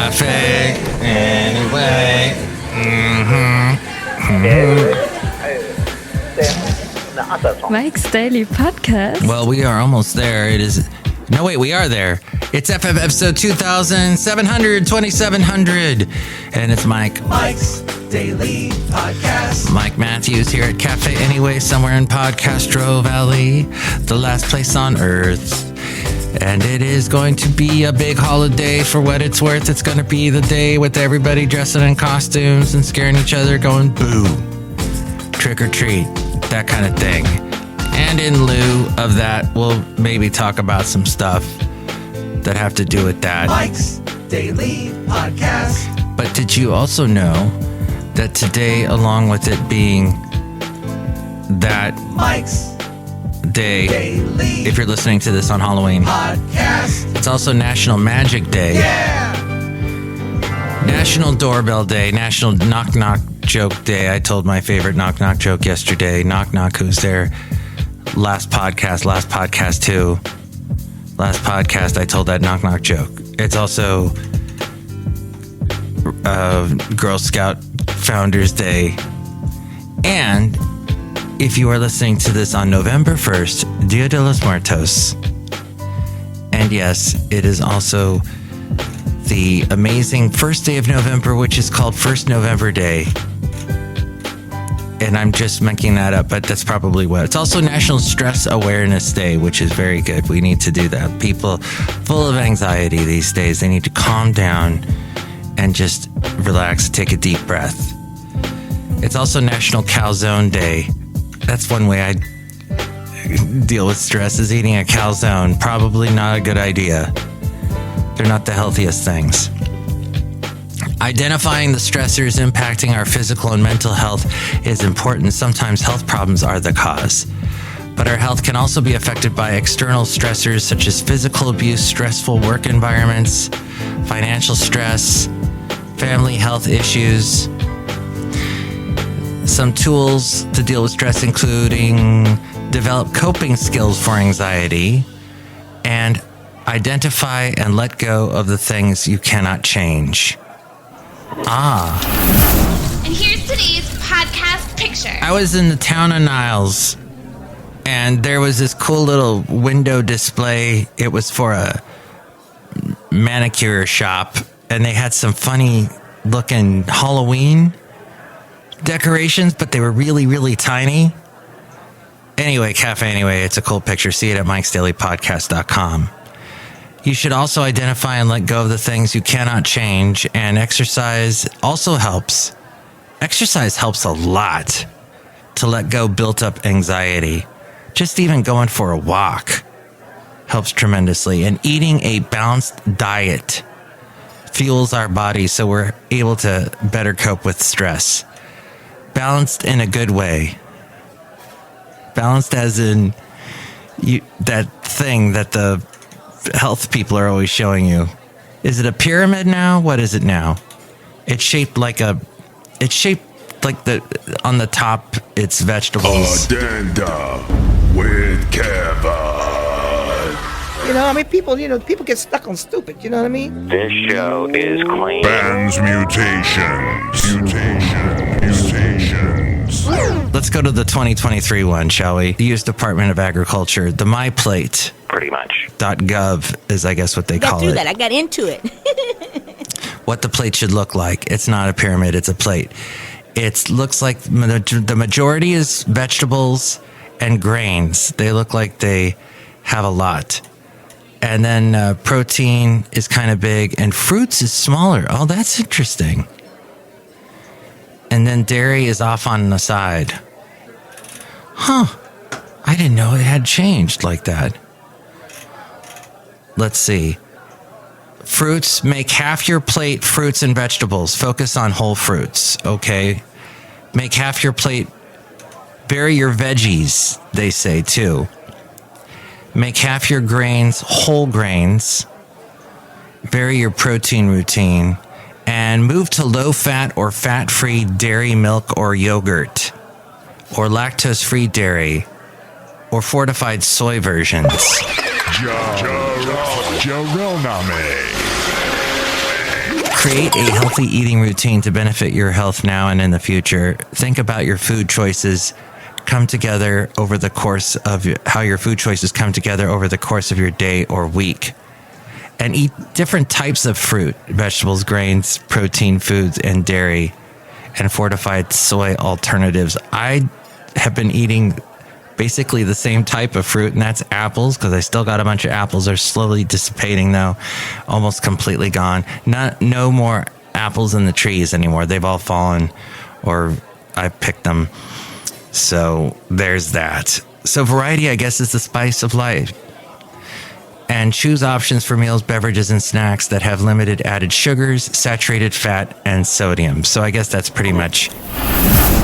Café Anyway. Mike's Daily Podcast. Well, we are almost there. It is. No, wait, we are there. It's FF episode 2700, and it's Mike's Daily Podcast. Mike Matthews here at Café Anyway, somewhere in Podcastro Valley, the last place on earth. And it is going to be a big holiday for what it's worth. It's going to be the day with everybody dressing in costumes and scaring each other, going boo, trick or treat, that kind of thing. And in lieu of that, we'll maybe talk about some stuff that have to do with that. Mike's Daily Podcast. But did you also know that today, along with it being that Mike's Day, Daily, if you're listening to this on Halloween, podcast, it's also National Magic Day. Yeah! National Doorbell Day, National Knock Knock Joke Day. I told my favorite knock knock joke yesterday. Knock knock, who's there? Last podcast too. Last podcast, I told that knock knock joke. It's also Girl Scout Founders Day. And if you are listening to this on November 1st, Dia de los Muertos. And yes, it is also the amazing first day of November, which is called First November Day. And I'm just making that up, but that's probably what. It's also National Stress Awareness Day, which is very good. We need to do that. People full of anxiety these days, they need to calm down and just relax, take a deep breath. It's also National Calzone Day. That's one way I deal with stress, is eating a calzone. Probably not a good idea. They're not the healthiest things. Identifying the stressors impacting our physical and mental health is important. Sometimes health problems are the cause. But our health can also be affected by external stressors such as physical abuse, stressful work environments, financial stress, family health issues. Some tools to deal with stress including develop coping skills for anxiety and identify and let go of the things you cannot change. And here's today's podcast picture. I was in the town of Niles, and there was this cool little window display. It was for a manicure shop, and they had some funny looking Halloween decorations, but they were really, really tiny. Anyway, Café Anyway, it's a cool picture. See it at MikesDailyPodcast.com. You should also identify and let go of the things you cannot change, and exercise also helps. Exercise helps a lot to let go built up anxiety. Just even going for a walk helps tremendously, and eating a balanced diet fuels our body so we're able to better cope with stress. Balanced in a good way. Balanced as in that thing that the health people are always showing you. Is it a pyramid now? What is it now? It's shaped like on the top it's vegetables. Addenda with Kevin. People get stuck on stupid, you know what I mean? This show is clean. Ben's Mutations. Let's go to the 2023 one, shall we? The U.S. Department of Agriculture, the My Plate. Pretty much. .gov is, I guess, what they call it. I got through that. I got into it. What the plate should look like. It's not a pyramid, it's a plate. It looks like the majority is vegetables and grains. They look like they have a lot. And then protein is kind of big, and fruits is smaller. Oh, that's interesting. And then dairy is off on the side. Huh. I didn't know it had changed like that. Let's see. Fruits, make half your plate fruits and vegetables. Focus on whole fruits, okay? Make half your plate, bury your veggies, they say too. Make half your grains whole grains. Vary your protein routine. And move to low-fat or fat-free dairy, milk, or yogurt. Or lactose-free dairy. Or fortified soy versions. Create a healthy eating routine to benefit your health now and in the future. Think about your food choices come together over the course of how your food choices come together over the course of your day or week. And eat different types of fruit, vegetables, grains, protein foods, and dairy, and fortified soy alternatives. I have been eating basically the same type of fruit, and that's apples, because I still got a bunch of apples. They're slowly dissipating, though, almost completely gone. No more apples in the trees anymore. They've all fallen, or I picked them. So there's that. So variety, I guess, is the spice of life. And choose options for meals, beverages, and snacks that have limited added sugars, saturated fat, and sodium. So I guess that's pretty much...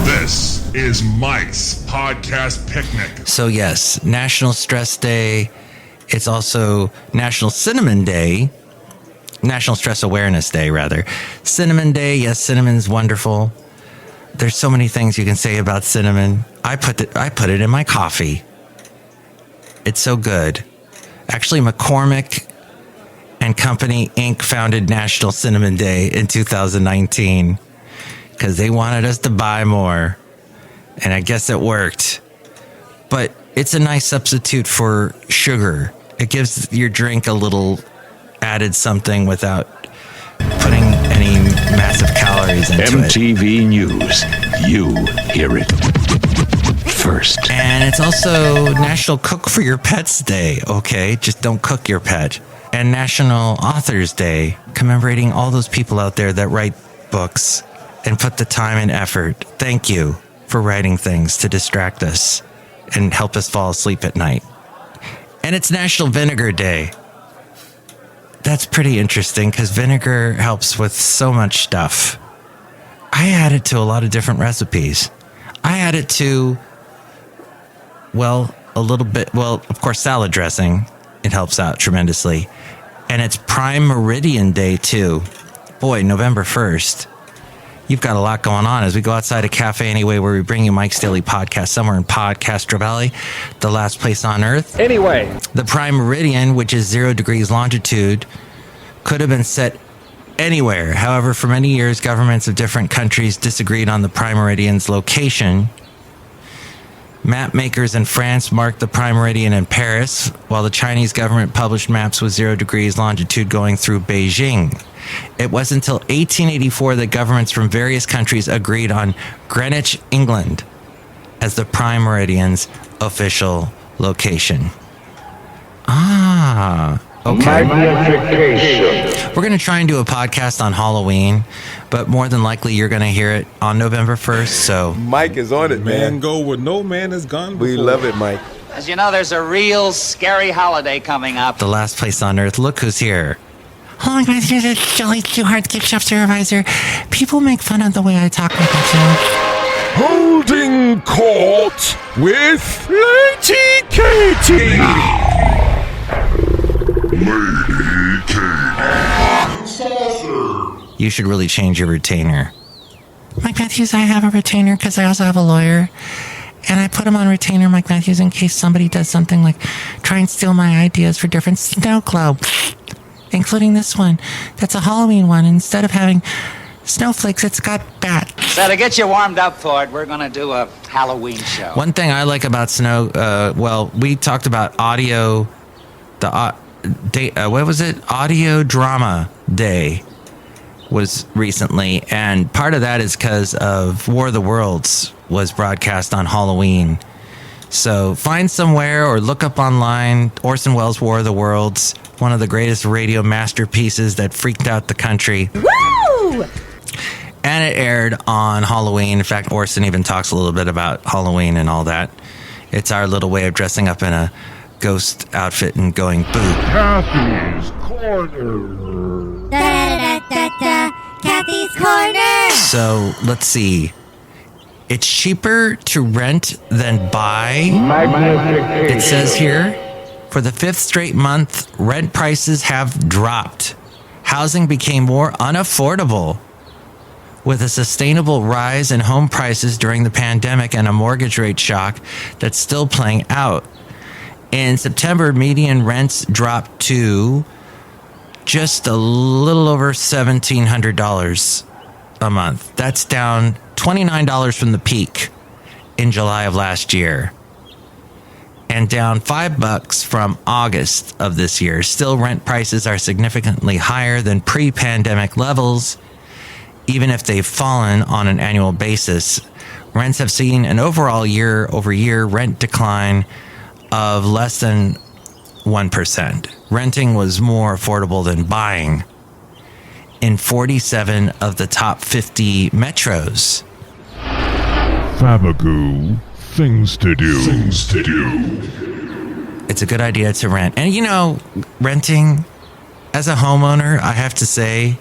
This is Mike's Podcast Picnic. So yes, National Stress Day. It's also National Cinnamon Day. National Stress Awareness Day, rather. Cinnamon Day. Yes, cinnamon's wonderful. There's so many things you can say about cinnamon. I put it in my coffee. It's so good. Actually, McCormick and Company Inc. founded National Cinnamon Day in 2019 because they wanted us to buy more. And I guess it worked. But it's a nice substitute for sugar. It gives your drink a little added something without putting any massive calories into MTV News. You hear it first. And it's also National Cook for Your Pets Day. Okay, just don't cook your pet. And National Authors Day, commemorating all those people out there that write books and put the time and effort. Thank you for writing things to distract us and help us fall asleep at night. And it's National Vinegar Day. That's pretty interesting because vinegar helps with so much stuff. I add it to a lot of different recipes. I add it to, of course, salad dressing. It helps out tremendously. And it's Prime Meridian Day, too. Boy, November 1st. You've got a lot going on as we go outside of Café Anyway, where we bring you Mike's Daily Podcast somewhere in Podcastro Valley, the last place on Earth. Anyway. The Prime Meridian, which is 0 degrees longitude, could have been set anywhere. However, for many years, governments of different countries disagreed on the Prime Meridian's location. Map makers in France marked the Prime Meridian in Paris, while the Chinese government published maps with 0 degrees longitude going through Beijing. It wasn't until 1884 that governments from various countries agreed on Greenwich, England, as the Prime Meridian's official location. Okay. We're going to try and do a podcast on Halloween, but more than likely you're going to hear it on November 1st, so... Mike is on it, man. Go where no man has gone before. We love it, Mike. As you know, there's a real scary holiday coming up. The last place on Earth. Look who's here. Oh my God, here's a Chely Shoehart gift shop supervisor. People make fun of the way I talk like that, Holding court with Lady Katie. Lady Katie. Saucer. You should really change your retainer. Mike Matthews, I have a retainer because I also have a lawyer. And I put him on retainer, Mike Matthews, in case somebody does something like try and steal my ideas for different snow globes. Including this one. That's a Halloween one. Instead of having snowflakes, it's got bats. So to get you warmed up for it, we're going to do a Halloween show. One thing I like about snow, we talked about audio, Audio Drama Day was recently, and part of that is because of War of the Worlds was broadcast on Halloween. So find somewhere or look up online Orson Welles' War of the Worlds, one of the greatest radio masterpieces that freaked out the country. Woo! And it aired on Halloween. In fact, Orson even talks a little bit about Halloween and all that. It's our little way of dressing up in a ghost outfit and going boo. Kathy's Corner. Da-da-da-da-da, Kathy's Corner! So, let's see. It's cheaper to rent than buy. It says here, for the 5th straight month, rent prices have dropped. Housing became more unaffordable. With a sustainable rise in home prices during the pandemic and a mortgage rate shock that's still playing out. In September, median rents dropped to just a little over $1,700 a month. That's down $29 from the peak in July of last year, and down $5 from August of this year. Still, rent prices are significantly higher than pre-pandemic levels, even if they've fallen on an annual basis. Rents have seen an overall year-over-year rent decline of less than 1%. Renting was more affordable than buying in 47 of the top 50 metros. Fabagoo, things to do. It's a good idea to rent. And you know, renting, as a homeowner, I have to say,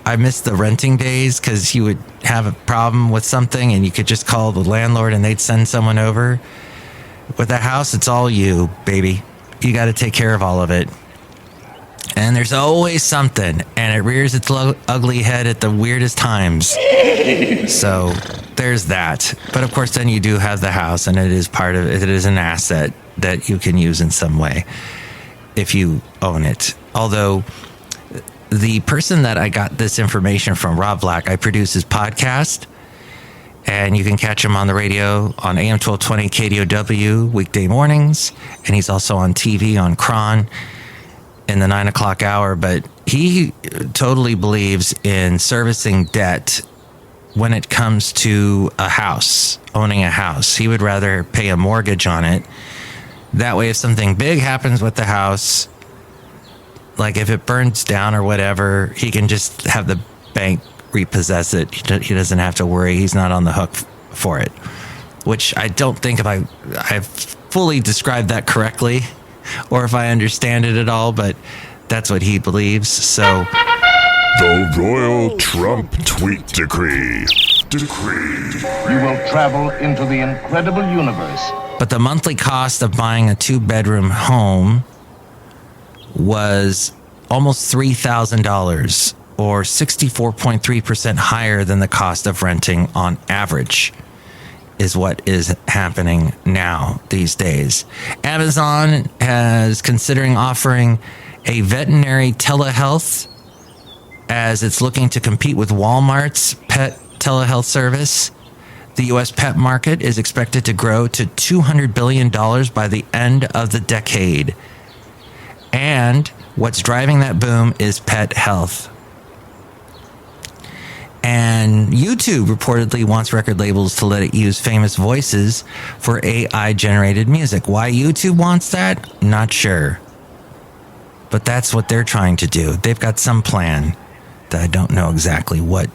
I miss the renting days, because you would have a problem with something and you could just call the landlord and they'd send someone over. With a house, it's all you, baby. You got to take care of all of it. And there's always something, and it rears its ugly head at the weirdest times. So there's that. But of course, then you do have the house, and it is an asset that you can use in some way if you own it. Although the person that I got this information from, Rob Black, I produce his podcast, and you can catch him on the radio on AM 1220 KDOW weekday mornings, and he's also on TV on Kron in the 9 o'clock hour. But he totally believes in servicing debt when it comes to a house, owning a house. He would rather pay a mortgage on it. That way, if something big happens with the house, like if it burns down or whatever, he can just have the bank repossess it. He doesn't have to worry. He's not on the hook for it, which I don't think if I've fully described that correctly or if I understand it at all, but that's what he believes. So The Royal Trump Tweet Decree. You will travel into the incredible universe. But the monthly cost of buying a 2-bedroom home was almost $3,000, or 64.3% higher than the cost of renting on average, is what is happening now these days. Amazon is considering offering a veterinary telehealth as it's looking to compete with Walmart's pet telehealth service. The U.S. pet market is expected to grow to $200 billion by the end of the decade. And what's driving that boom is pet health. And YouTube reportedly wants record labels to let it use famous voices for AI-generated music. Why YouTube wants that? Not sure. But that's what they're trying to do. They've got some plan that I don't know exactly what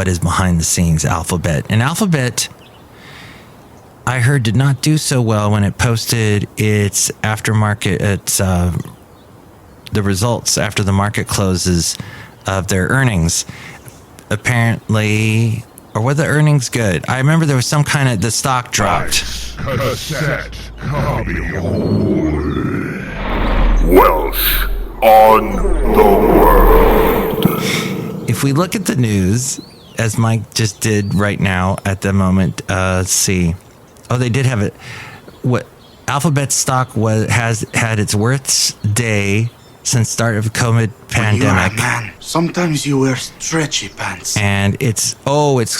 is behind the scenes. Alphabet. And Alphabet, I heard, did not do so well when it posted its aftermarket, the results after the market closes of their earnings. Apparently, or were the earnings good? I remember there was some kind of, the stock dropped. Cassette copy. Welsh on the world. If we look at the news, as Mike just did right now at the moment, let's see. Oh, they did have it. What Alphabet stock has had its worst day since start of COVID pandemic. Man, sometimes you wear stretchy pants. And it's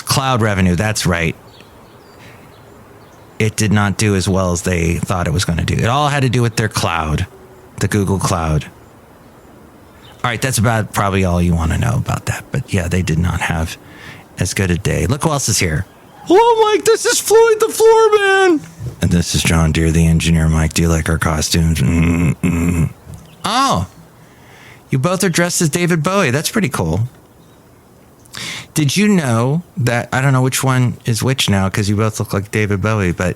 cloud revenue. That's right. It did not do as well as they thought it was going to do. It all had to do with their cloud, the Google Cloud. All right, that's about probably all you want to know about that. But yeah, they did not have as good a day. Look who else is here. Hello, Mike. This is Floyd the Floorman. And this is John Deere, the engineer. Mike, do you like our costumes? Oh, you both are dressed as David Bowie. That's pretty cool. Did you know that, I don't know which one is which now because you both look like David Bowie, but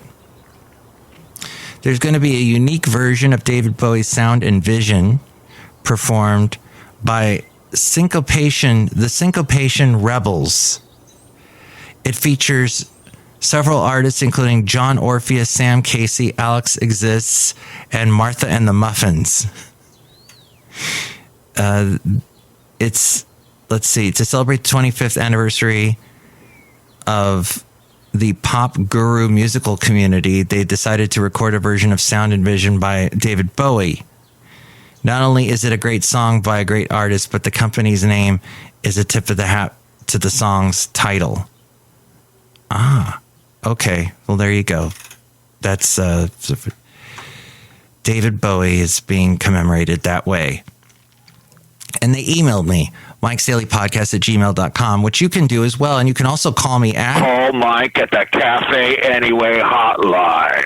there's going to be a unique version of David Bowie's Sound and Vision performed by the Syncopation Rebels. It features several artists, including John Orpheus, Sam Casey, Alex Exists, and Martha and the Muffins. Let's see, to celebrate the 25th anniversary of the pop guru musical community, they decided to record a version of Sound and Vision by David Bowie. Not only is it a great song by a great artist, but the company's name is a tip of the hat to the song's title. Ah, okay. Well, there you go. That's David Bowie is being commemorated that way. And they emailed me, MikesDailyPodcast@gmail.com, which you can do as well. And you can also call me at... Call Mike at the Café Anyway hotline.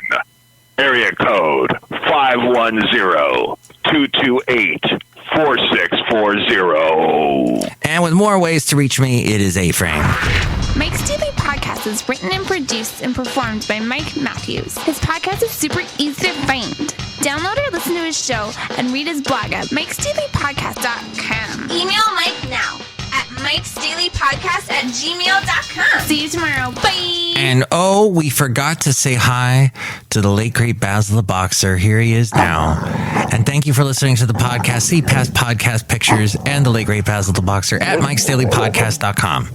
Area code 510-228-4640. And with more ways to reach me, it is A-Frame. Mike's Daily Podcast is written and produced and performed by Mike Matthews. His podcast is super easy to find. Download or listen to his show and read his blog at MikesDailyPodcast.com. Email Mike now at MikesDailyPodcast@gmail.com. See you tomorrow. Bye. And oh, we forgot to say hi to the late, great Basil the Boxer. Here he is now. And thank you for listening to the podcast. See past podcast pictures and the late, great Basil the Boxer at MikesDailyPodcast.com.